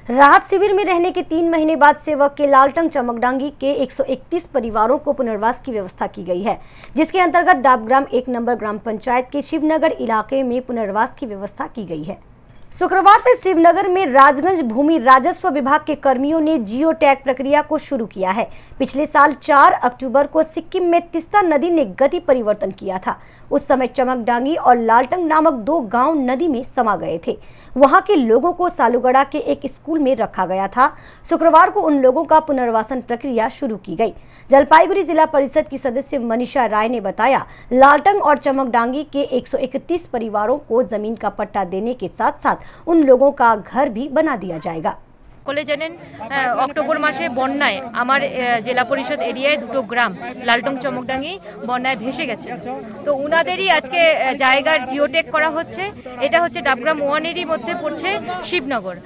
राहत शिविर में रहने के 3 महीने बाद सेवक के लालटंग चमकडांगी के 131 परिवारों को पुनर्वास की व्यवस्था की गई है, जिसके अंतर्गत डाबग्राम 1 नंबर ग्राम पंचायत के शिवनगर इलाके में पुनर्वास की व्यवस्था की गई है। शुक्रवार से शिवनगर में राजगंज भूमि राजस्व विभाग के कर्मियों ने जियो टैग प्रक्रिया को शुरू किया है। पिछले साल 4 अक्टूबर को सिक्किम में तिस्ता नदी ने गति परिवर्तन किया था। उस समय चमकडांगी और लालटंग नामक 2 गांव नदी में समा गए थे। वहां के लोगों को सालुगड़ा के एक स्कूल में रखा गया था। शुक्रवार को उन लोगों का पुनर्वासन प्रक्रिया शुरू की गई। जलपाईगुड़ी जिला परिषद की सदस्य मनीषा राय ने बताया, लालटंग और चमकडांगी के 131 परिवारों को जमीन का पट्टा देने के साथ साथ उन लोगों का घर भी बना दिया जाएगा। জানেন অক্টোবর মাসে বন্যায় আমার জেলা পরিষদ এরিয়ায় 2টো গ্রাম লালটং চমকডাঙ্গি বন্যায় ভেসে গেছে। তো উনাদেরই আজকে জায়গার জিওটেক করা হচ্ছে। এটা হচ্ছে ডাবগ্রাম 1 এরই মধ্যে পড়ছে শিবনগর।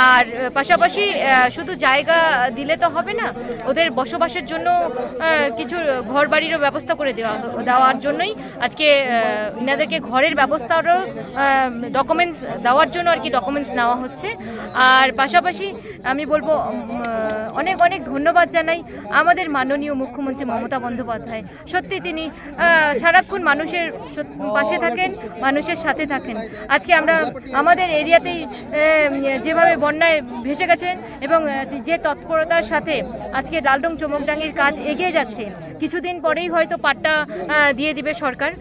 আর পাশাপাশি শুধু জায়গা দিলে তো হবে না, ওদের বসবাসের জন্য কিছু ঘর বাড়িরও ব্যবস্থা করে দেওয়ার জন্যই আজকে ইনাদেরকে ঘরের ব্যবস্থারও ডকুমেন্টস দেওয়ার জন্য আর কি ডকুমেন্টস নেওয়া হচ্ছে। আর পাশাপাশি আমি বলবো অনেক অনেক ধন্যবাদ জানাই আমাদের মাননীয় মুখ্যমন্ত্রী মমতা বন্দ্যোপাধ্যায়। সত্যি তিনি সারাক্ষণ মানুষের পাশে থাকেন, মানুষের সাথে থাকেন। আজকে আমরা আমাদের এরিয়াতেই যেভাবে বন্যায় ভেসে গেছেন এবং যে তৎপরতার সাথে আজকে লালটং চমকডাঙ্গির কাজ এগিয়ে যাচ্ছে, কিছুদিন পরেই হয়তো পাট্টা দিয়ে দিবে সরকার।